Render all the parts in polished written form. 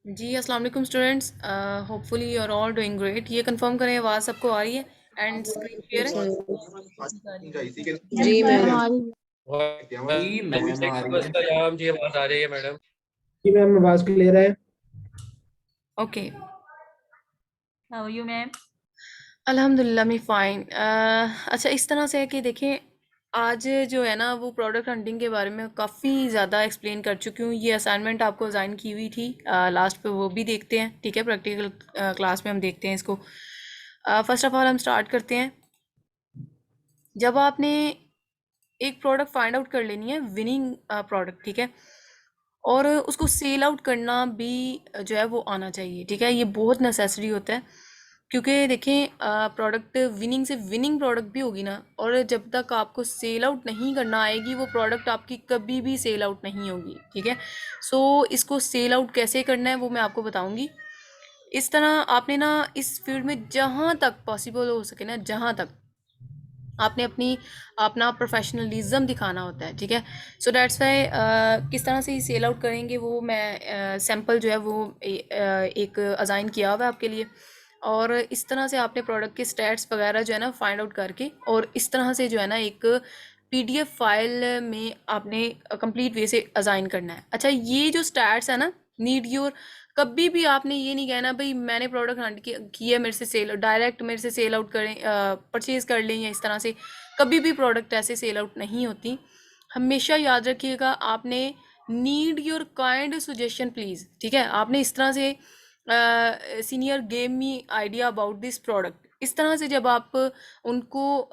जी, अस्सलाम वालेकुम students. Hopefully you are all doing great. ये कंफर्म करें आवाज़ सबको आ रही है एंड स्क्रीन क्लियर है? जी मैम मैम। आ रही है। जी मैम आ रही है। सलाम जी, आवाज आ रही है मैडम? जी मैम आवाज क्लियर है। Okay, how are you ma'am? अल्हम्दुलिल्लाह मैं फ़ाइन। अच्छा, इस तरह से है कि देखें, आज जो है ना वो प्रोडक्ट हंटिंग के बारे में काफ़ी ज़्यादा एक्सप्लेन कर चुकी हूँ। ये असाइनमेंट आपको असाइन की हुई थी, लास्ट पे वो भी देखते हैं, ठीक है? प्रैक्टिकल क्लास में हम देखते हैं इसको। फर्स्ट ऑफ ऑल हम स्टार्ट करते हैं। जब आपने एक प्रोडक्ट फाइंड आउट कर लेनी है, विनिंग प्रोडक्ट, ठीक है, और उसको सेल आउट करना भी जो है वो आना चाहिए, ठीक है? ये बहुत नेसेसरी होता है, क्योंकि देखें, प्रोडक्ट विनिंग से विनिंग प्रोडक्ट भी होगी ना, और जब तक आपको सेल आउट नहीं करना आएगी वो प्रोडक्ट आपकी कभी भी सेल आउट नहीं होगी, ठीक है? सो इसको सेल आउट कैसे करना है वो मैं आपको बताऊंगी। इस तरह आपने ना इस फील्ड में जहाँ तक पॉसिबल हो सके ना, जहाँ तक आपने अपना प्रोफेशनलिज्म दिखाना होता है, ठीक है? सो दैट्स वाई किस तरह से ही सेल आउट करेंगे वो मैं सैम्पल जो है वो एक असाइन किया हुआ है आपके लिए। और इस तरह से आपने प्रोडक्ट के स्टैट्स वगैरह जो है ना फाइंड आउट करके, और इस तरह से जो है ना एक पीडीएफ फाइल में आपने कंप्लीट वे से असाइन करना है। अच्छा, ये जो स्टैट्स है ना, नीड योर, कभी भी आपने ये नहीं कहना भाई मैंने प्रोडक्ट हंट किया मेरे से सेल, डायरेक्ट मेरे से सेल आउट करें, परचेज कर लें, या इस तरह से कभी भी प्रोडक्ट ऐसे सेल आउट नहीं होती। हमेशा याद रखिएगा, आपने need your kind suggestion please, ठीक है? आपने इस तरह से senior game me idea about this product, इस तरह से जब आप उनको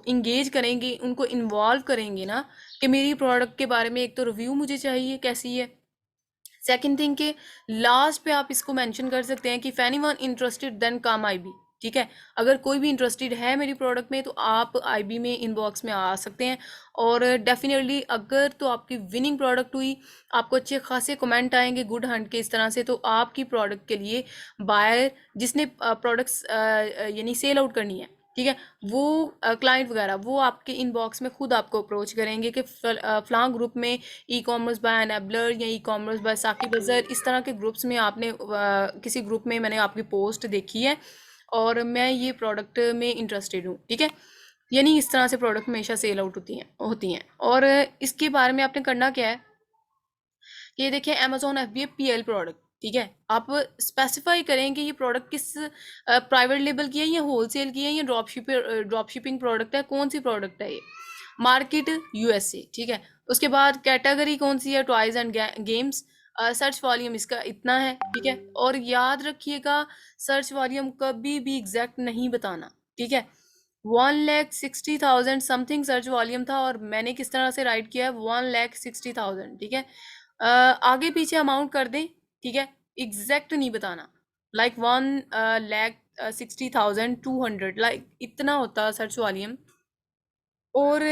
इंगेज करेंगे, उनको इन्वॉल्व करेंगे ना, कि मेरी प्रोडक्ट के बारे में एक तो रिव्यू मुझे चाहिए कैसी है, सेकंड थिंग के लास्ट पे आप इसको मेंशन कर सकते हैं कि if anyone interested then come IB, ठीक है? अगर कोई भी इंटरेस्टेड है मेरी प्रोडक्ट में तो आप आईबी में इनबॉक्स में आ सकते हैं। और डेफिनेटली अगर तो आपकी विनिंग प्रोडक्ट हुई, आपको अच्छे खासे कमेंट आएंगे गुड हंट के इस तरह से, तो आपकी प्रोडक्ट के लिए बायर जिसने प्रोडक्ट्स यानी सेल आउट करनी है, ठीक है, वो क्लाइंट वगैरह वो आपके इनबॉक्स में खुद आपको अप्रोच करेंगे कि फलां ग्रुप में ई कॉमर्स बाय एनेबलर या e commerce by Saqib Azhar, इस तरह के ग्रुप्स में आपने किसी ग्रुप में मैंने आपकी पोस्ट देखी है और मैं ये प्रोडक्ट में इंटरेस्टेड हूँ, ठीक है? यानी इस तरह से प्रोडक्ट हमेशा सेल आउट होती हैं। और इसके बारे में आपने करना क्या है, ये देखिए अमेजोन एफबीए पीएल प्रोडक्ट, ठीक है? आप स्पेसिफाई करें कि ये प्रोडक्ट किस प्राइवेट लेबल की है, या होलसेल की है, या ड्रॉप शिपिंग प्रोडक्ट है, कौन सी प्रोडक्ट है ये? मार्केट यूएसए, ठीक है? उसके बाद कैटेगरी कौन सी है, toys and games. Search volume इसका इतना है, ठीक है? और याद रखिएगा, सर्च वॉल्यूम कभी भी एग्जैक्ट नहीं बताना, ठीक है? 1,60,000 समथिंग सर्च वॉल्यूम था, और मैंने किस तरह से राइट किया है 1,60,000, ठीक है? आगे पीछे अमाउंट कर दें, ठीक है? एग्जैक्ट नहीं बताना, लाइक 1,60,200, लाइक इतना होता सर्च वॉल्यूम। और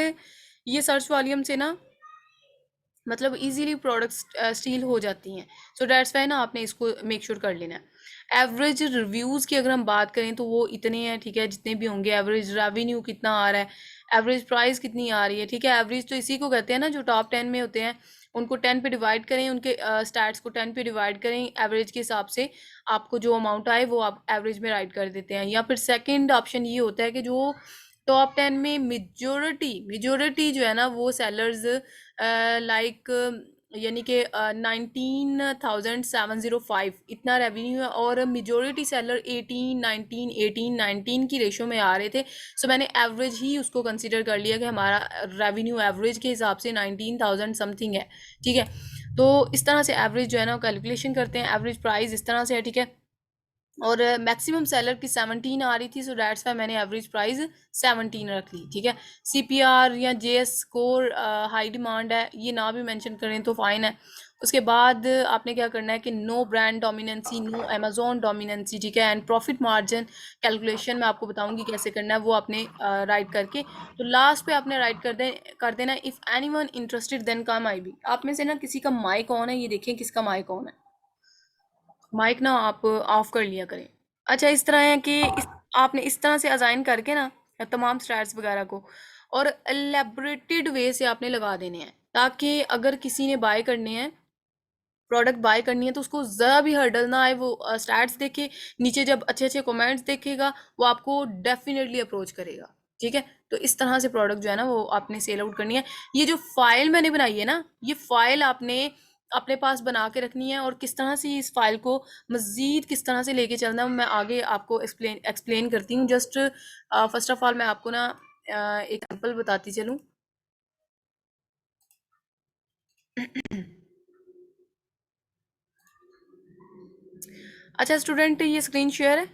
ये सर्च वॉल्यूम से ना मतलब इजीली प्रोडक्ट्स स्टील हो जाती हैं। सो डैट्स वाई ना आपने इसको मेक श्योर कर लेना है। एवरेज रिव्यूज़ की अगर हम बात करें तो वो इतने हैं, ठीक है, जितने भी होंगे। एवरेज रेवेन्यू कितना आ रहा है, एवरेज प्राइस कितनी आ रही है, ठीक है? एवरेज तो इसी को कहते हैं ना, जो टॉप 10 में होते हैं उनको 10 पे डिवाइड करें, उनके स्टैट्स को 10 पे डिवाइड करें, एवरेज के हिसाब से आपको जो अमाउंट आए वो आप एवरेज में राइट कर देते हैं। या फिर सेकेंड ऑप्शन ये होता है कि जो टॉप 10 में मेजोरिटी जो है ना वो सेलर्स लाइक यानी कि 19,705 इतना रेवेन्यू है, और मेजोरिटी सेलर 18 19 की रेशो में आ रहे थे। सो मैंने एवरेज ही उसको कंसिडर कर लिया कि हमारा रेवेन्यू एवरेज के हिसाब से 19,000 समथिंग है, ठीक है? तो इस तरह से एवरेज जो है ना कैलकुलेशन करते हैं। एवरेज प्राइस इस तरह से है, ठीक है? और मैक्सिमम सेलर की 17 आ रही थी, सो डैट्स वाई मैंने एवरेज प्राइस 17 रख ली, ठीक है? सीपीआर या जेएस स्कोर हाई डिमांड है, ये ना भी मेंशन करें तो फाइन है। उसके बाद आपने क्या करना है कि no brand dominancy, no Amazon dominancy, ठीक है? एंड प्रॉफिट मार्जिन कैलकुलेशन मैं आपको बताऊंगी कैसे करना है, वो आपने राइट करके तो लास्ट पे आपने राइट कर देना if anyone interested then come I B. आप में से ना किसी का माइक ऑन है, ये देखें किसका माइक ऑन है। माइक ना आप ऑफ कर लिया करें। अच्छा, इस तरह है कि आपने इस तरह से असाइन करके ना तमाम स्टैट्स वगैरह को, और एलेबरेटेड वे से आपने लगा देने हैं, ताकि अगर किसी ने बाय करने हैं प्रोडक्ट बाय करनी है तो उसको ज़रा भी हर्डल ना आए, वो स्टैट्स देखे, नीचे जब अच्छे अच्छे कमेंट्स देखेगा वो आपको डेफिनेटली अप्रोच करेगा। ठीक है, तो इस तरह से प्रोडक्ट जो है ना वो आपने सेल आउट करनी है। ये जो फाइल मैंने बनाई है ना, ये फाइल आपने अपने पास बना के रखनी है, और किस तरह से इस फाइल को मज़ीद किस तरह से लेके चलना है मैं आगे आपको एक्सप्लेन एक्सप्लेन करती हूँ। जस्ट फर्स्ट ऑफ ऑल मैं आपको ना एक एग्जाम्पल बताती चलूँ। अच्छा स्टूडेंट, ये स्क्रीन शेयर है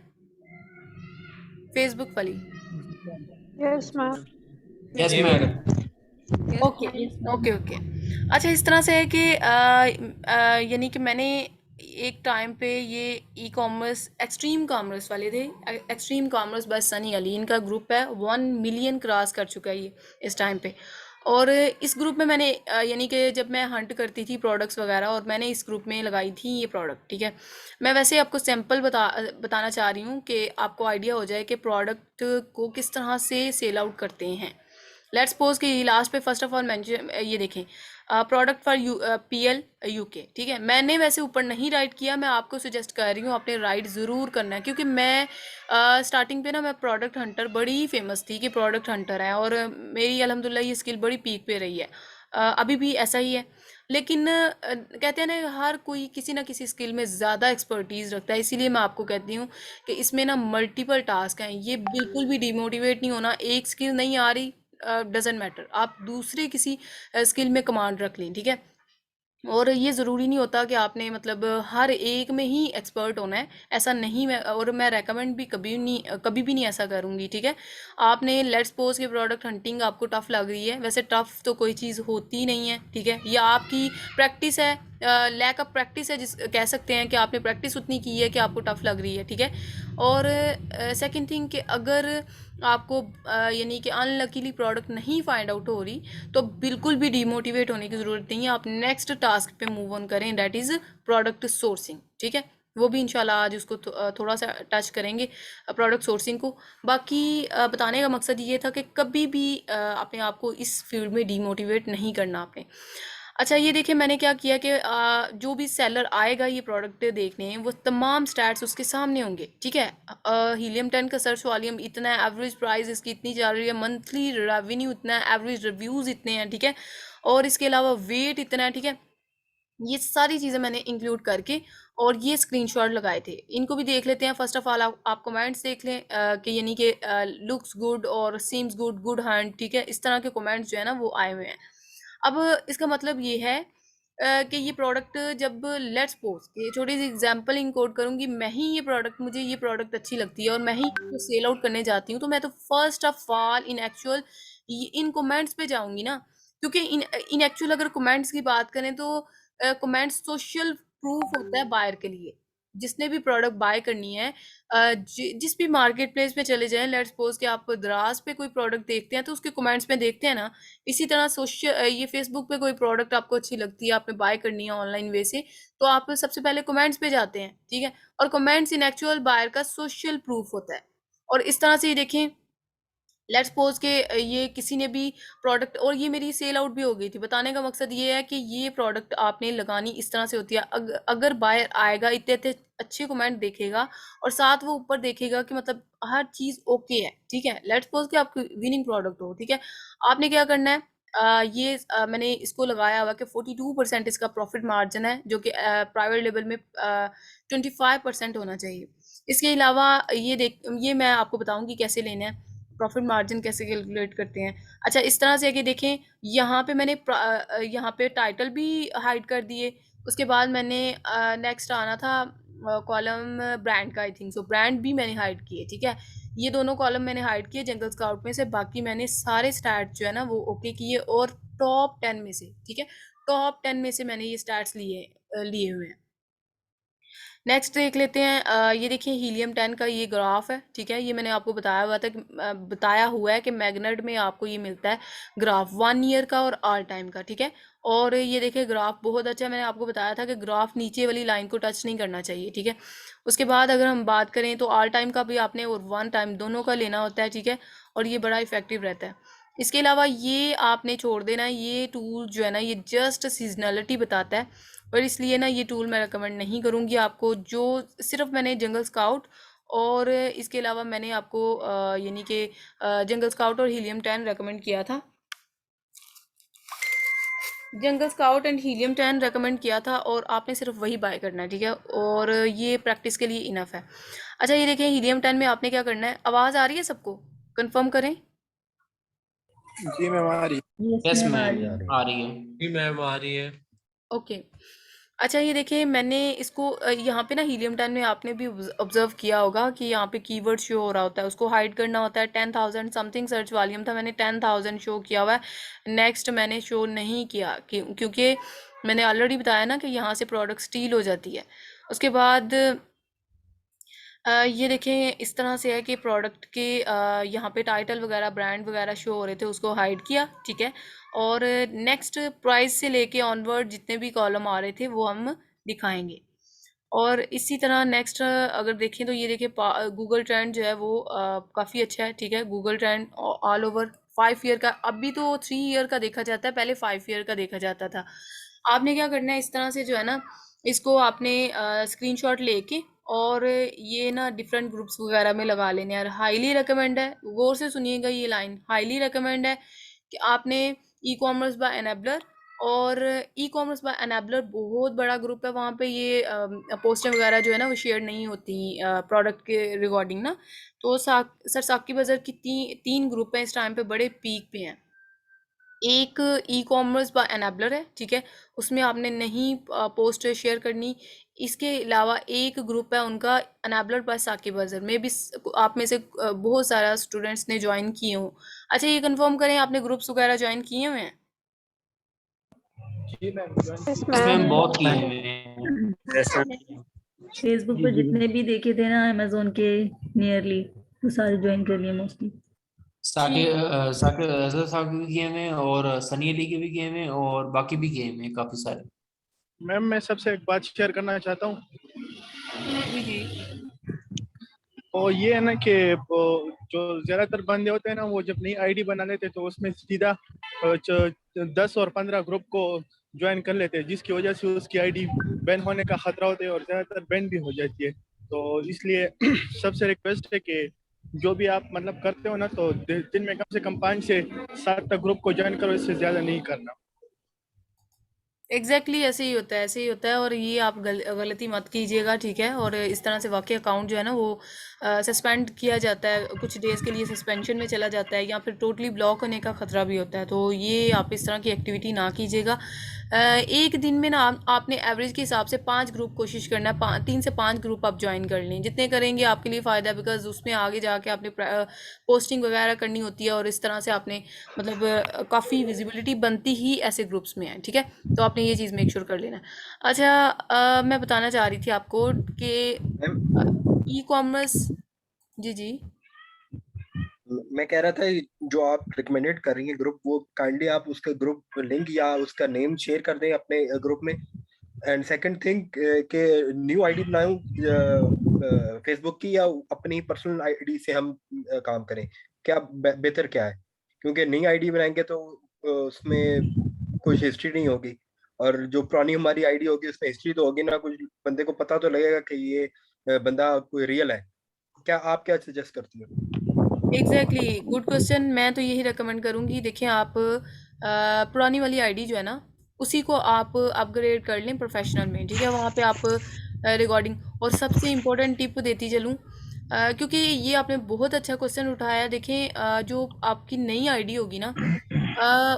फेसबुक वाली? Yes, ma'am. Yes, madam. Okay okay okay. अच्छा इस तरह से है कि यानी कि मैंने एक टाइम पे ये ई कॉमर्स एक्सट्रीम कॉमर्स वाले थे, extreme commerce by Sunny Ali, इनका ग्रुप है 1 मिलियन क्रॉस कर चुका है ये इस टाइम पे। और इस ग्रुप में मैंने यानी कि जब मैं हंट करती थी प्रोडक्ट्स वगैरह, और मैंने इस ग्रुप में लगाई थी ये प्रोडक्ट। ठीक है, मैं वैसे आपको सैंपल बताना चाह रही हूँ कि आपको आइडिया हो जाए कि प्रोडक्ट को किस तरह से सेल आउट करते हैं। लेट्स सपोज कि लास्ट पे फर्स्ट ऑफ ऑल मेंशन ये देखें, प्रोडक्ट फॉर PL UK। ठीक है, मैंने वैसे ऊपर नहीं राइट किया, मैं आपको सजेस्ट कर रही हूँ आपने राइट ज़रूर करना है, क्योंकि मैं स्टार्टिंग पे ना मैं प्रोडक्ट हंटर बड़ी फेमस थी कि प्रोडक्ट हंटर है, और मेरी अल्हम्दुलिल्लाह ये स्किल बड़ी पीक पे रही है। अभी भी ऐसा ही है, लेकिन कहते हैं ना हर कोई किसी ना किसी स्किल में ज़्यादा एक्सपर्टीज़ रखता है, इसीलिए मैं आपको कहती हूँ कि इसमें ना मल्टीपल टास्क हैं। ये बिल्कुल भी डिमोटिवेट नहीं होना, एक स्किल नहीं आ रही डजेंट मैटर, आप दूसरे किसी स्किल में कमांड रख लें। ठीक है, और ये ज़रूरी नहीं होता कि आपने मतलब हर एक में ही एक्सपर्ट होना है, ऐसा नहीं। मैं रेकमेंड भी कभी भी नहीं ऐसा करूँगी। ठीक है, आपने लेट्स सपोज के प्रोडक्ट हंटिंग आपको टफ़ लग रही है, वैसे टफ़ तो कोई चीज़ होती नहीं है। ठीक है, या आपकी प्रैक्टिस है, लैक ऑफ प्रैक्टिस है, जिस कह सकते हैं कि आपने प्रैक्टिस उतनी की है कि आपको टफ़ लग रही है। ठीक है, और सेकंड थिंग कि अगर आपको यानी कि अनलकीली प्रोडक्ट नहीं फाइंड आउट हो रही, तो बिल्कुल भी डिमोटिवेट होने की ज़रूरत नहीं है। आप नेक्स्ट टास्क पे मूव ऑन करें, दैट इज़ प्रोडक्ट सोर्सिंग। ठीक है, वो भी इंशाल्लाह आज उसको थोड़ा सा टच करेंगे प्रोडक्ट सोर्सिंग को। बाकी बताने का मकसद ये था कि कभी भी अपने आप को इस फील्ड में डिमोटिवेट नहीं करना आपने। अच्छा ये देखिए मैंने क्या किया कि जो भी सेलर आएगा ये प्रोडक्ट देखने, वो तमाम स्टैट्स उसके सामने होंगे। ठीक है, हीलियम 10 का सर्च वॉल्यूम इतना है, एवरेज प्राइस इसकी इतनी चल रही है, मंथली रेवेन्यू इतना है, एवरेज रिव्यूज़ इतने हैं। ठीक है, और इसके अलावा वेट इतना है। ठीक है, ये सारी चीज़ें मैंने इंक्लूड करके और ये स्क्रीनशॉट लगाए थे, इनको भी देख लेते हैं। फर्स्ट ऑफ ऑल आप कमेंट्स देख लें कि यानी कि लुक्स गुड और सीम्स गुड, गुड हैंड। ठीक है, इस तरह के कमेंट्स जो है ना वो आए हुए हैं। अब इसका मतलब ये है कि ये प्रोडक्ट जब लेट्स सपोज कि छोटी सी एग्जांपल इंकोड करूंगी, मैं ही ये प्रोडक्ट मुझे ये प्रोडक्ट अच्छी लगती है और मैं ही इसको सेल आउट करने जाती हूँ, तो मैं तो first of all in actual in comments पे जाऊंगी ना, क्योंकि इन एक्चुअल अगर कमेंट्स की बात करें तो कमेंट्स सोशल प्रूफ होता है बायर के लिए। जिसने भी प्रोडक्ट बाय करनी है, जिस भी मार्केट प्लेस पे चले जाएं, लेट्स सपोज कि आप दराज पे कोई प्रोडक्ट देखते हैं तो उसके कमेंट्स में देखते हैं ना, इसी तरह सोशल ये फेसबुक पे कोई प्रोडक्ट आपको अच्छी लगती है, आपने बाय करनी है ऑनलाइन वे से, तो आप सबसे पहले कमेंट्स पे जाते हैं। ठीक है, और कमेंट्स इन एक्चुअल बायर का सोशल प्रूफ होता है। और इस तरह से ये देखें, लेट्स सपोज के ये किसी ने भी प्रोडक्ट, और ये मेरी सेल आउट भी हो गई थी। बताने का मकसद ये है कि ये प्रोडक्ट आपने लगानी इस तरह से होती है, अगर बायर आएगा इतने इतने अच्छे कमेंट देखेगा और साथ वो ऊपर देखेगा कि मतलब हर चीज़ ओके है। ठीक है, लेट्स सपोज कि आपकी विनिंग प्रोडक्ट हो। ठीक है, आपने क्या करना है, मैंने इसको लगाया हुआ कि 42% इसका प्रॉफिट मार्जिन है, जो कि प्राइवेट लेवल में 25% होना चाहिए। इसके अलावा ये मैं आपको बताऊंगी कैसे लेना है, प्रॉफिट मार्जिन कैसे कैलकुलेट करते हैं। अच्छा इस तरह से है कि देखें, यहाँ पे मैंने यहाँ पे टाइटल भी हाइड कर दिए। उसके बाद मैंने नेक्स्ट आना था कॉलम ब्रांड का, आई थिंक सो ब्रांड भी मैंने हाइड किए। ठीक है, ये दोनों कॉलम मैंने हाइड किए जंगल स्काउट में से, बाकी मैंने सारे स्टैट्स जो है ना वो ओके किए, और टॉप 10 में से, ठीक है, टॉप 10 में से मैंने ये स्टैट्स लिए हुए हैं। नेक्स्ट देख लेते हैं, ये देखिए हीलियम 10 का ये ग्राफ है। ठीक है, ये मैंने आपको बताया हुआ है कि मैग्नेट में आपको ये मिलता है ग्राफ 1 ईयर का और ऑल टाइम का। ठीक है, और ये देखिए ग्राफ बहुत अच्छा है, मैंने आपको बताया था कि ग्राफ नीचे वाली लाइन को टच नहीं करना चाहिए। ठीक है, उसके बाद अगर हम बात करें तो ऑल टाइम का भी आपने और 1 टाइम दोनों का लेना होता है। ठीक है, और ये बड़ा इफेक्टिव रहता है। इसके अलावा ये आपने छोड़ देना है, ये टूल जो है ना ये जस्ट सीजनलिटी बताता है। और इसलिए ना ये टूल मैं रिकमेंड नहीं करूँगी आपको। जो सिर्फ मैंने जंगल स्काउट और इसके अलावा मैंने आपको यानी कि जंगल स्काउट और हीलियम 10 रेकमेंड किया था। जंगल स्काउट एंड हीलियम 10 रेकमेंड किया था और आपने सिर्फ वही बाय करना है, ठीक है, और ये प्रैक्टिस के लिए इनफ है। अच्छा ये देखिए हीलियम 10 में आपने क्या करना है, आवाज़ आ रही है सबको, कंफर्म करें। जी मैम आ रही है। यस मैम आ मैम रही है। आ रही है। जी मैम आ रही है। ओके। अच्छा ये देखिए मैंने इसको यहाँ पे ना हीलियम 10 में आपने भी ऑब्जर्व किया होगा कि यहाँ पे कीवर्ड शो हो रहा होता है, उसको हाइड करना होता है। 10,000 समथिंग सर्च वॉल्यूम था, मैंने 10,000 शो किया हुआ है। नेक्स्ट मैंने शो नहीं किया क्योंकि मैंने ऑलरेडी बताया ना कि यहाँ से प्रोडक्ट स्टील हो जाती है। उसके बाद ये देखें इस तरह से है कि प्रोडक्ट के यहाँ पे टाइटल वगैरह ब्रांड वगैरह शो हो रहे थे, उसको हाइड किया, ठीक है। और नेक्स्ट प्राइस से लेके ऑनवर्ड जितने भी कॉलम आ रहे थे वो हम दिखाएंगे। और इसी तरह नेक्स्ट अगर देखें तो ये देखिए गूगल ट्रेंड जो है वो काफ़ी अच्छा है, ठीक है। Google trend all over 5 year का, अभी तो 3 ईयर का देखा जाता है, पहले 5 ईयर का देखा जाता था। आपने क्या करना है इस तरह से जो है ना, इसको आपने स्क्रीनशॉट लेके और ये ना डिफरेंट ग्रुप्स वगैरह में लगा लेने हैं। हाईली रिकमेंड है, गौर से सुनिएगा ये लाइन, हाईली रिकमेंड है कि आपने ई कॉमर्स बाय एनेबलर, और ई कॉमर्स बाय एनेबलर बहुत बड़ा ग्रुप है, वहाँ पे ये पोस्टें वगैरह जो है ना वो शेयर नहीं होती प्रोडक्ट के रिगार्डिंग ना। तो सर साकी बाजार की तीन ग्रुप हैं इस टाइम पे, बड़े पीक पे हैं। एक ई कॉमर्स बाय एनेबलर है, ठीक है, उसमें आपने नहीं पोस्ट शेयर करनी। इसके अलावा एक ग्रुप है उनका एनेबलर बाय साकी बाजार में भी आप में से बहुत सारा स्टूडेंट्स ने ज्वाइन किए हों। अच्छा ये कंफर्म करें आपने ग्रुप्स वगैरह ज्वाइन किए हुए हैं। जी ma'am Yes, yes ma'am ma'am. बहुत किए हुए हैं। फेसबुक जी पर जी जितने भी देखे थे ना अमेजोन के नियरली, वो सारे ज्वाइन कर लिए मोस्टली। साके ठीक। साके ऐसा साके भी किए हुए हैं और सनी अली के भी किए हुए हैं और बाकी भी किए हुए हैं काफी सारे। मैम मैं सबसे एक बात शेयर करना चाहता हूँ। जी जी और ये है ना कि वो जो ज्यादातर बंदे होते हैं ना, वो जब नई आईडी बना लेते हैं तो उसमें सीधा 10 और 15 ग्रुप को ज्वाइन कर लेते हैं, जिसकी वजह से उसकी आईडी बैन होने का खतरा होता है और ज्यादातर बैन भी हो जाती है। तो इसलिए सबसे रिक्वेस्ट है कि जो भी आप मतलब करते हो ना, तो दिन में कम से कम 5 से 7 तक ग्रुप को ज्वाइन करो, इससे ज्यादा नहीं करना। एग्जैक्टली ऐसे ही होता है, ऐसे ही होता है। और ये आप गलती मत कीजिएगा, ठीक है। और इस तरह से वाकई अकाउंट जो है ना वो सस्पेंड किया जाता है, कुछ डेज़ के लिए सस्पेंशन में चला जाता है या फिर टोटली ब्लॉक होने का ख़तरा भी होता है। तो ये आप इस तरह की एक्टिविटी ना कीजिएगा। एक दिन में ना आपने एवरेज के हिसाब से 5 ग्रुप कोशिश करना है, 3 से 5 ग्रुप आप ज्वाइन कर लें, जितने करेंगे आपके लिए फ़ायदा है। बिकॉज उसमें आगे जाके आपने पोस्टिंग वगैरह करनी होती है और इस तरह से आपने मतलब काफ़ी विजिबिलिटी बनती ही ऐसे ग्रुप्स में है, ठीक है। तो आपने ये चीज़ मेक श्योर कर लेना है। अच्छा मैं बताना चाह रही थी आपको कि मैम ई कॉमर्स, जी जी मैं कह रहा था जो आप रिकमेंडेड कर रही हैं ग्रुप, वो काइंडली आप उसका ग्रुप लिंक या उसका नेम शेयर कर दें अपने ग्रुप में। एंड सेकंड थिंग कि न्यू आईडी बनाऊं फेसबुक की या अपनी पर्सनल आईडी से हम काम करें, क्या बेहतर क्या है? क्योंकि नई आईडी बनाएंगे तो उसमें कुछ हिस्ट्री नहीं होगी, और जो पुरानी हमारी आईडी होगी उसमें हिस्ट्री तो होगी ना, कुछ बंदे को पता तो लगेगा कि ये बंदा कोई रियल है। क्या आप क्या सजेस्ट करती हो? Exactly good question. मैं तो यही रिकमेंड करूँगी, देखिए आप पुरानी वाली आईडी जो है ना उसी को आप अपग्रेड कर लें प्रोफेशनल में, ठीक है। वहाँ पे आप रिकॉर्डिंग, और सबसे इम्पोर्टेंट टिप देती चलूँ क्योंकि ये आपने बहुत अच्छा क्वेश्चन उठाया। देखें जो आपकी नई आईडी होगी ना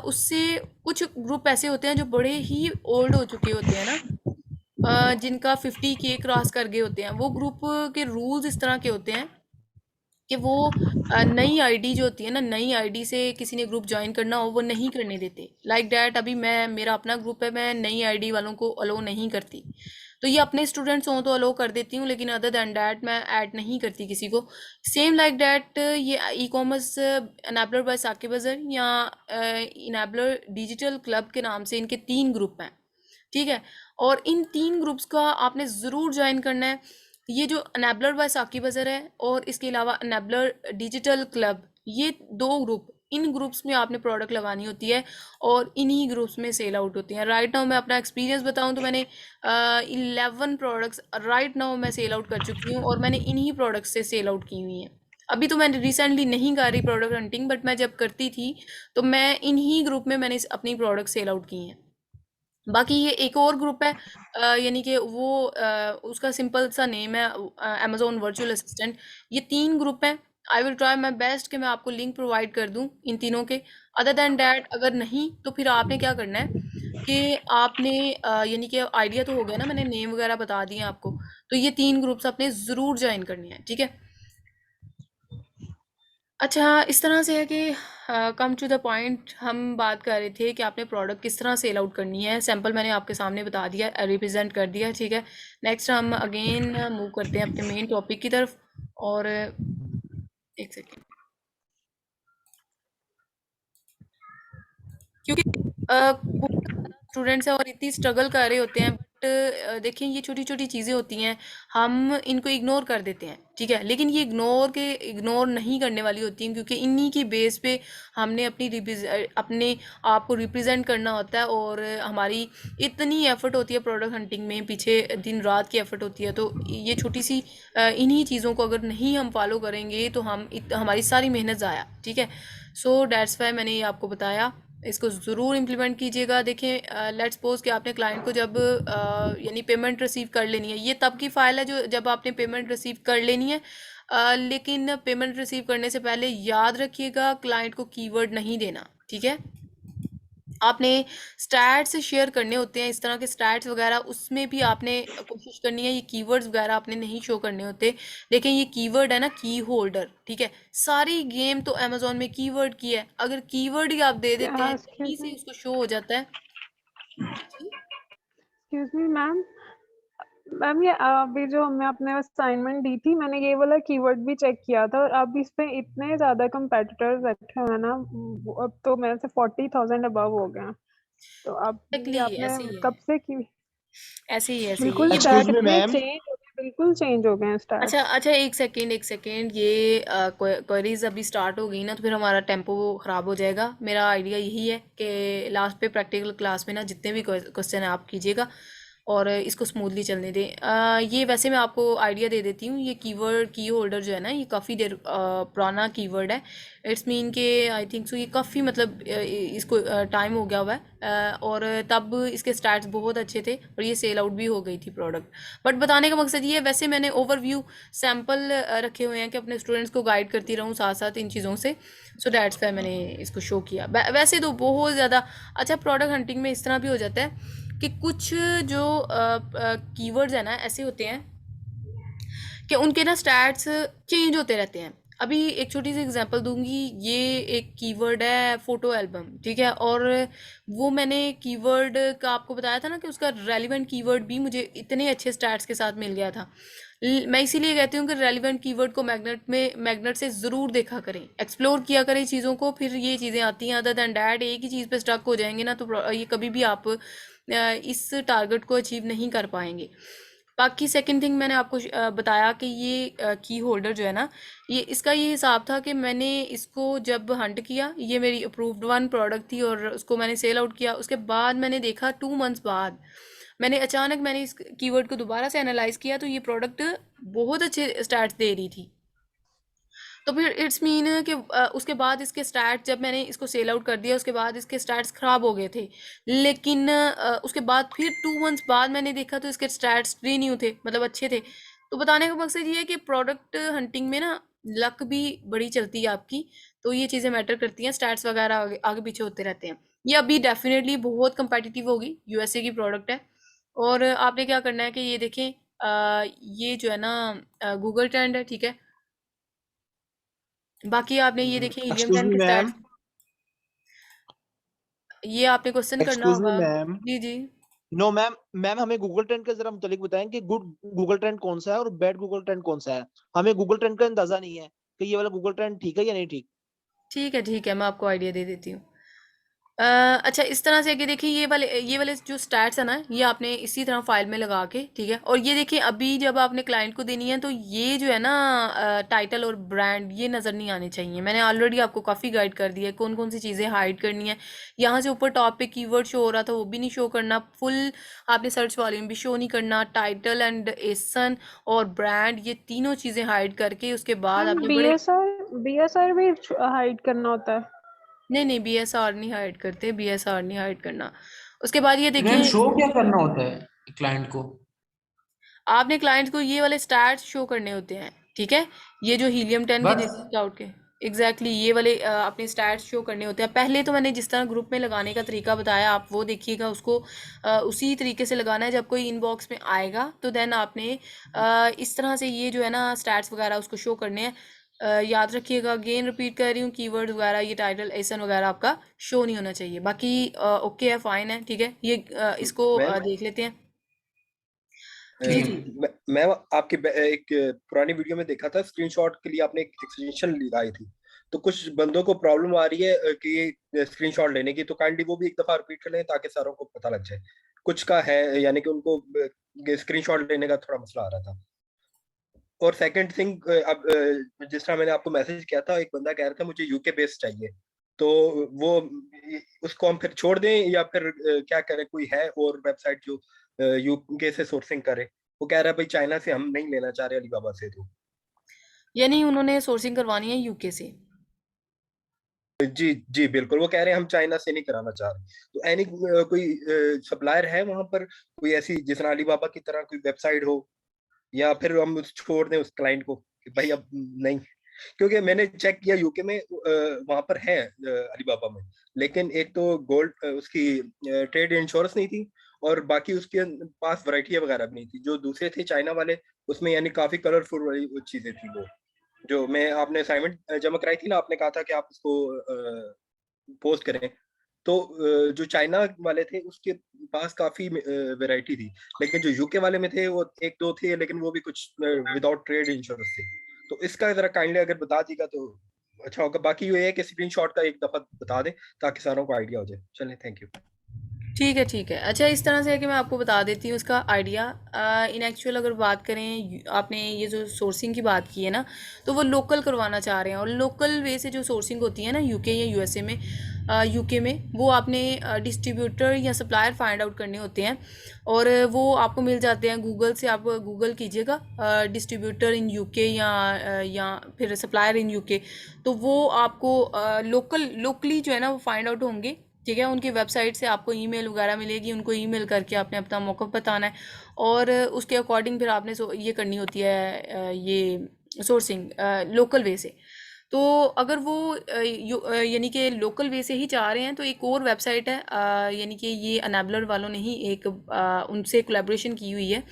उससे कुछ ग्रुप ऐसे होते हैं जो बड़े ही ओल्ड हो चुके होते हैं ना, जिनका 50K क्रॉस कर गए होते हैं। वो ग्रुप के रूल्स इस तरह के होते हैं कि वो नई आईडी जो होती है ना, नई आईडी से किसी ने ग्रुप ज्वाइन करना हो वो नहीं करने देते। लाइक डैट अभी मैं, मेरा अपना ग्रुप है, मैं नई आईडी वालों को अलो नहीं करती। तो ये अपने स्टूडेंट्स हों तो अलो कर देती हूँ, लेकिन अदर दैन डैट मैं ऐड नहीं करती किसी को। सेम लाइक डैट ये e commerce enabler by Saqib बाजार या इनेबलर डिजिटल क्लब के नाम से इनके 3 ग्रुप हैं, ठीक है। और इन 3 ग्रुप्स का आपने ज़रूर ज्वाइन करना है। ये जो अनेबलर बाय साकी बाजार है और इसके अलावा अनेबलर डिजिटल क्लब, ये 2 ग्रुप इन ग्रुप्स में आपने प्रोडक्ट लगानी होती है और इन्हीं ग्रुप्स में सेल आउट होती हैं। राइट नाउ मैं अपना एक्सपीरियंस बताऊं तो मैंने 11 प्रोडक्ट्स राइट नाउ मैं सेल आउट कर चुकी हूँ और मैंने इन्हीं प्रोडक्ट्स से सेल आउट की हुई हैं। अभी तो मैंने रिसेंटली नहीं कर रही प्रोडक्ट हंटिंग, बट मैं जब करती थी तो मैं इन्हीं ग्रुप में मैंने अपनी प्रोडक्ट सेल आउट की हैं। बाकी ये एक और ग्रुप है, यानी कि वो उसका सिंपल सा नेम है अमेजोन वर्चुअल असिस्टेंट। ये 3 ग्रुप हैं। I will try my best कि मैं आपको लिंक प्रोवाइड कर दूं इन तीनों के। अदर देन डैट अगर नहीं तो फिर आपने क्या करना है कि आपने यानी कि आइडिया तो हो गया ना, मैंने नेम वगैरह बता दिए आपको, तो ये 3 ग्रुप्स आपने ज़रूर ज्वाइन करनी है, ठीक है। अच्छा, इस तरह से है कि कम टू द पॉइंट हम बात कर रहे थे कि आपने प्रोडक्ट किस तरह सेल आउट करनी है। सैंपल मैंने आपके सामने बता दिया, रिप्रेजेंट कर दिया, ठीक है। नेक्स्ट हम अगेन मूव करते हैं अपने मेन टॉपिक की तरफ। और एक सेकेंड, क्योंकि बहुत ज़्यादा स्टूडेंट्स हैं और इतनी स्ट्रगल कर रहे होते हैं, बट देखिए ये छोटी छोटी चीज़ें होती हैं, हम इनको इग्नोर कर देते हैं, ठीक है। लेकिन ये इग्नोर नहीं करने वाली होती हैं, क्योंकि इन्हीं की बेस पे हमने अपने आप को रिप्रेजेंट करना होता है और हमारी इतनी एफर्ट होती है प्रोडक्ट हंटिंग में, पीछे दिन रात की एफर्ट होती है। तो ये छोटी सी इन्हीं चीज़ों को अगर नहीं हम फॉलो करेंगे तो हमारी सारी मेहनत ज़ाया, ठीक है। सो दैट्स वाई मैंने ये आपको बताया, इसको ज़रूर इम्प्लीमेंट कीजिएगा। देखें, लेट्स सपोज कि आपने क्लाइंट को जब यानी पेमेंट रिसीव कर लेनी है, ये तब की फ़ाइल है जो जब आपने पेमेंट रिसीव कर लेनी है। लेकिन पेमेंट रिसीव करने से पहले याद रखिएगा क्लाइंट को कीवर्ड नहीं देना, ठीक है। आपने स्टैट्स शेयर करने होते हैं, इस तरह के स्टैट्स वगैरह, उसमें भी आपने कोशिश करनी है ये कीवर्ड्स वगैरह आपने नहीं शो करने होते। लेकिन ये कीवर्ड है ना, की होल्डर, ठीक है। सारी गेम तो अमेजोन में कीवर्ड की है, अगर कीवर्ड ही आप दे देते हैं एक्सक्यूज कहीं से मी, उसको शो हो जाता है। जी। Excuse me ma'am. मैम ये अभी जो हमें आपने असाइनमेंट दी थी, मैंने ये वाला कीवर्ड भी चेक किया था और अब इस पे इतने ज्यादा कंपेटिटर्स रखे हुए हैं ना, अब तो मेरे से 40,000 अबव हो गए हैं। तो अब ये एक्जैक्टली आपने ऐसे ही है, कब से की? ऐसे ही है बिल्कुल ये एक्सक्यूज स्टार्ट मी इतने मैम, चेंज हो गए, बिल्कुल चेंज हो गए हैं अच्छा स्टार्ट्स। अच्छा, एक सेकेंड, ये क्वेरीज अभी स्टार्ट हो गई ना तो फिर हमारा टेम्पो ख़राब हो जाएगा। मेरा आइडिया यही है कि लास्ट पे प्रैक्टिकल क्लास में ना जितने भी क्वेश्चन है आप कीजिएगा और इसको स्मूथली चलने दें। ये वैसे मैं आपको आइडिया दे देती हूँ, ये कीवर्ड की होल्डर जो है ना, ये काफ़ी देर पुराना कीवर्ड है। इट्स मीन के आई थिंक सो ये काफ़ी मतलब इसको टाइम हो गया हुआ है, और तब इसके स्टैट्स बहुत अच्छे थे और ये सेल आउट भी हो गई थी प्रोडक्ट। बट बताने का मकसद ये है, वैसे मैंने ओवरव्यू सैम्पल रखे हुए हैं कि अपने स्टूडेंट्स को गाइड करती रहूँ साथ साथ इन चीज़ों से। सो दैट्स वाई मैंने इसको शो किया। वैसे तो बहुत ज़्यादा अच्छा प्रोडक्ट हंटिंग में इस तरह भी हो जाता है कि कुछ जो कीवर्ड्स हैं ना ऐसे होते हैं कि उनके ना स्टैट्स चेंज होते रहते हैं। अभी एक छोटी सी एग्जांपल दूंगी, ये एक कीवर्ड है फोटो एल्बम, ठीक है। और वो मैंने कीवर्ड का आपको बताया था ना कि उसका रेलिवेंट कीवर्ड भी मुझे इतने अच्छे स्टैट्स के साथ मिल गया था। मैं इसीलिए कहती हूँ कि रेलिवेंट कीवर्ड को मैग्नेट से ज़रूर देखा करें, एक्सप्लोर किया करें चीज़ों को, फिर ये चीज़ें आती हैं। अदर दैन डैट एक ही चीज़ पे स्टक हो जाएंगे ना तो ये कभी भी आप इस टारगेट को अचीव नहीं कर पाएंगे। बाकी सेकंड थिंग मैंने आपको बताया कि ये की होल्डर जो है ना, ये इसका ये हिसाब था कि मैंने इसको जब हंट किया, ये मेरी अप्रूव्ड वन प्रोडक्ट थी और उसको मैंने सेल आउट किया। उसके बाद मैंने देखा 2 मंथ्स बाद मैंने इस कीवर्ड को दोबारा से एनालाइज किया तो ये प्रोडक्ट बहुत अच्छे स्टैट्स दे रही थी। तो फिर इट्स मीन कि उसके बाद इसके स्टैट्स, जब मैंने इसको सेल आउट कर दिया उसके बाद इसके स्टैट्स ख़राब हो गए थे। लेकिन उसके बाद फिर 2 मंथ्स बाद मैंने देखा तो इसके स्टैट्स भी न्यू थे, मतलब अच्छे थे। तो बताने का मकसद ये है कि प्रोडक्ट हंटिंग में ना लक भी बड़ी चलती है आपकी, तो ये चीज़ें मैटर करती हैं। स्टैट्स वगैरह आगे आगे पीछे होते रहते हैं। ये अभी डेफिनेटली बहुत कंपेटिटिव होगी, यूएसए की प्रोडक्ट है। और आपने क्या करना है कि ये देखें, ये जो है ना गूगल ट्रेंड है, ठीक है। बाकी आपने ये देखें हीलियम एक्सक्यूज 10 मी के मैम, स्टैट्स, ये आपने क्वेश्चन करना एक्सक्यूज मी होगा। मैम। जी जी। नो मैम, मैम हमें गूगल ट्रेंड का जरा मुतालिक बताएं कि गुड गूगल ट्रेंड कौन सा है और बैड गूगल ट्रेंड कौन सा है। हमें गूगल ट्रेंड का अंदाजा नहीं है कि ये वाला गूगल ट्रेंड ठीक है या नहीं ठीक। ठीक है मैं आपको आइडिया दे देती हूँ। अच्छा इस तरह से कि देखिए ये वाले जो स्टैट्स है ना ये आपने इसी तरह फाइल में लगा के ठीक है, और ये देखिए अभी जब आपने क्लाइंट को देनी है तो ये जो है ना टाइटल और ब्रांड ये नज़र नहीं आने चाहिए। मैंने ऑलरेडी आपको काफ़ी गाइड कर दिया है कौन कौन सी चीज़ें हाइड करनी है। यहाँ से ऊपर टॉप पे कीवर्ड शो हो रहा था वो भी नहीं शो करना, फुल आपने सर्च वॉल्यूम भी शो नहीं करना, टाइटल एंड एसन और ब्रांड ये तीनों चीज़ें हाइड करके उसके बाद मैम आपने बड़े बीएसआर भी हाइड करना होता है? नहीं नहीं बीएसआर नहीं हाइड करते, बीएसआर नहीं हाइड करना। उसके बाद ये मैम देखिए शो क्या करना होता है क्लाइंट को? आपने क्लाइंट को ये वाले स्टैट्स शो करने होते हैं ठीक है, ये जो हीलियम 10 के बस देसी स्काउट के एग्जैक्टली ये वाले अपने स्टैट्स शो करने होते हैं। पहले तो मैंने जिस तरह ग्रुप में लगाने का तरीका बताया आप वो देखिएगा, उसको उसी तरीके से लगाना है। जब कोई इनबॉक्स में आएगा तो देन आपने इस तरह से ये जो है ना स्टैट्स वगैरह उसको शो करने हैं। याद रखिएगा, अगेन रिपीट कर रही हूँ, कीवर्ड वगैरह ये टाइटल एसन वगैरह आपका शो नहीं होना चाहिए। बाकी ओके है, फाइन है, ठीक है। ये इसको मैम देख लेते हैं। ठीक जी है। जी मैं आपके एक पुरानी वीडियो में देखा था, स्क्रीनशॉट के लिए आपने एक एक्सटेंशन लगाई थी, तो कुछ बंदों को प्रॉब्लम आ रही है कि स्क्रीनशॉट लेने की, तो काइंडली वो भी एक दफा रिपीट कर लें ताकि सारों को पता लग जाए। कुछ का है यानी कि उनको स्क्रीनशॉट लेने का थोड़ा मसला आ रहा था। और सेकंड थिंग, अब जिस तरह मैंने आपको मैसेज किया था, एक बंदा कह रहा था मुझे यूके बेस्ड चाहिए, तो वो उसको हम फिर छोड़ दें या फिर क्या करें? कोई है और वेबसाइट जो यूके से सोर्सिंग करे? वो कह रहा है भाई चाइना से हम नहीं लेना चाह रहे अलीबाबा से। तो यानी उन्होंने सोर्सिंग करवानी है यूके से। जी जी बिल्कुल, वो कह रहे हैं हम चाइना से नहीं कराना चाह रहे। तो एनी कोई सप्लायर है वहां पर, कोई ऐसी जिस तरह अलीबाबा की तरह कोई वेबसाइट हो, या फिर हम छोड़ दें उस क्लाइंट को कि भाई अब नहीं? क्योंकि मैंने चेक किया यूके में वहां पर है अलीबाबा में, लेकिन एक तो गोल्ड उसकी ट्रेड इंश्योरेंस नहीं थी, और बाकी उसके पास वैरायटी वगैरह भी नहीं थी। जो दूसरे थे चाइना वाले, उसमें यानी काफी कलरफुल वाली वो चीजें थी। वो जो मैं आपने असाइनमेंट जमा कराई थी ना, आपने कहा था कि आप उसको पोस्ट करें, तो जो चाइना वाले थे उसके पास काफी वैरायटी थी, लेकिन जो यूके वाले में थे वो एक दो थे, लेकिन वो भी कुछ विदाउट ट्रेड इंश्योरेंस थे। तो इसका जरा काइंडली अगर बता दीगा तो अच्छा होगा। बाकी ये है कि स्क्रीनशॉट का एक दफा बता दें ताकि सारों को आइडिया हो जाए। चलिए, थैंक यू। ठीक है ठीक है। अच्छा इस तरह से है कि मैं आपको बता देती हूँ उसका आइडिया। इन एक्चुअल अगर बात करें, आपने ये जो सोर्सिंग की बात की है ना, तो वो लोकल करवाना चाह रहे हैं, और लोकल वे से जो सोर्सिंग होती है ना यूके या यूएसए में, यूके में वो आपने डिस्ट्रीब्यूटर या सप्लायर फाइंड आउट करने होते हैं, और वो आपको मिल जाते हैं गूगल से। आप गूगल कीजिएगा डिस्ट्रीब्यूटर इन यूके या फिर सप्लायर इन यूके, तो वो आपको लोकली जो है ना वो फाइंड आउट होंगे, ठीक है। उनकी वेबसाइट से आपको ईमेल वगैरह मिलेगी, उनको ईमेल करके आपने अपना मौक़िफ़ बताना है, और उसके अकॉर्डिंग फिर आपने ये करनी होती है ये सोर्सिंग लोकल वे से। तो अगर वो यानी कि लोकल वे से ही चाह रहे हैं तो एक और वेबसाइट है, यानी कि ये अनेबलर वालों ने ही एक उनसे कोलैबोरेशन की हुई है।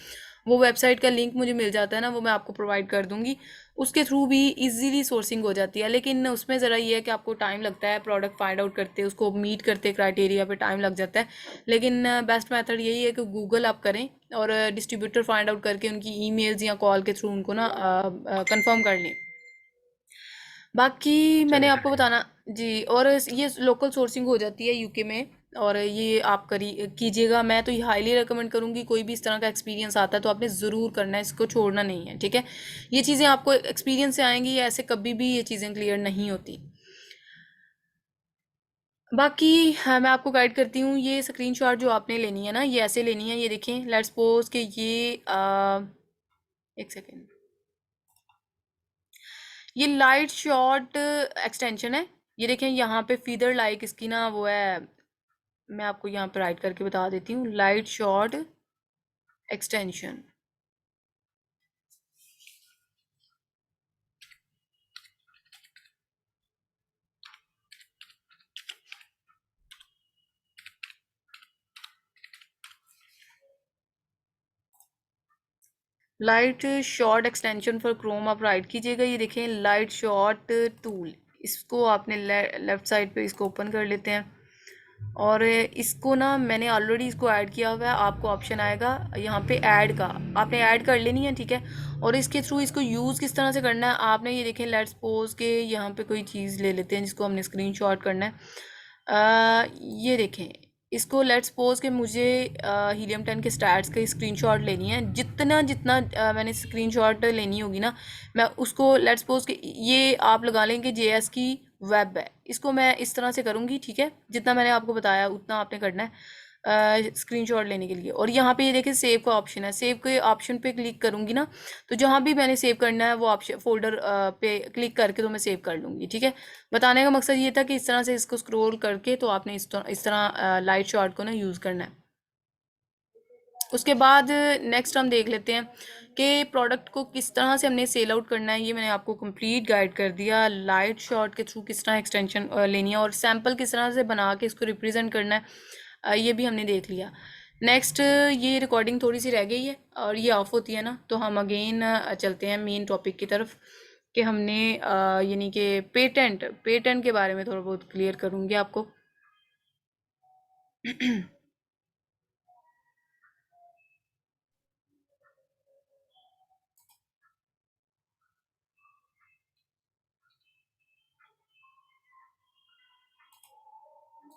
वो वेबसाइट का लिंक मुझे मिल जाता है ना, वो मैं आपको प्रोवाइड कर दूंगी। उसके थ्रू भी इजीली सोर्सिंग हो जाती है, लेकिन उसमें ज़रा ये है कि आपको टाइम लगता है, प्रोडक्ट फाइंड आउट करते उसको मीट करते क्राइटेरिया पे टाइम लग जाता है। लेकिन बेस्ट मेथड यही है कि गूगल आप करें और डिस्ट्रीब्यूटर फाइंड आउट करके उनकी ईमेल्स या कॉल के थ्रू उनको ना कंफर्म कर लें। बाकी मैंने चलिए, आपको बताना जी, और ये लोकल सोर्सिंग हो जाती है यूके में, और ये आप कीजिएगा। मैं तो ये हाईली रिकमेंड करूँगी, कोई भी इस तरह का एक्सपीरियंस आता है तो आपने ज़रूर करना है, इसको छोड़ना नहीं है, ठीक है। ये चीज़ें आपको एक्सपीरियंस से आएंगी, ऐसे कभी भी ये चीज़ें क्लियर नहीं होती। बाकी हाँ, मैं आपको गाइड करती हूँ। ये स्क्रीनशॉट जो आपने लेनी है ना, ये ऐसे लेनी है। ये देखें, लेट्स सपोज कि ये एक सेकेंड, ये लाइट शॉट एक्सटेंशन है। ये देखें यहाँ पे फीदर लाइक इसकी ना वो है, मैं आपको यहाँ पे राइट करके बता देती हूँ, light shot extension. Light shot extension for Chrome आप राइट कीजिएगा। ये देखें लाइट शॉट टूल, इसको आपने लेफ्ट साइड पे इसको ओपन कर लेते हैं, और इसको ना मैंने ऑलरेडी इसको ऐड किया हुआ है। आपको ऑप्शन आएगा यहाँ पे ऐड का, आपने ऐड कर लेनी है, ठीक है। और इसके थ्रू इसको यूज़ किस तरह से करना है आपने, ये देखें लेट्स सपोज के यहाँ पे कोई चीज़ ले लेते हैं जिसको हमने स्क्रीनशॉट करना है। ये देखें, इसको लेट्स सपोज कि मुझे हीलियम 10 के स्टैट्स का स्क्रीनशॉट लेनी है। जितना जितना मैंने स्क्रीनशॉट लेनी होगी ना, मैं उसको लेट्स सपोज कि ये आप लगा लें कि JS की वेब है, इसको मैं इस तरह से करूँगी, ठीक है। जितना मैंने आपको बताया उतना आपने करना है स्क्रीनशॉट लेने के लिए। और यहाँ पे ये देखिए सेव का ऑप्शन है, सेव के ऑप्शन पे क्लिक करूँगी ना, तो जहाँ भी मैंने सेव करना है वो ऑप्शन फोल्डर पे क्लिक करके तो मैं सेव कर लूँगी, ठीक है। बताने का मकसद ये था कि इस तरह से इसको स्क्रॉल करके तो आपने इस तरह लाइट शॉट को ना यूज़ करना है। उसके बाद नेक्स्ट हम देख लेते हैं कि प्रोडक्ट को किस तरह से हमने सेल आउट करना है। ये मैंने आपको कंप्लीट गाइड कर दिया, लाइट शॉट के थ्रू किस तरह एक्सटेंशन लेनी है और सैम्पल किस तरह से बना के इसको रिप्रेजेंट करना है, ये भी हमने देख लिया। नेक्स्ट ये रिकॉर्डिंग थोड़ी सी रह गई है और ये ऑफ होती है ना, तो हम अगेन चलते हैं मेन टॉपिक की तरफ कि हमने यानी कि पेटेंट के बारे में थोड़ा बहुत क्लियर करूँगी आपको।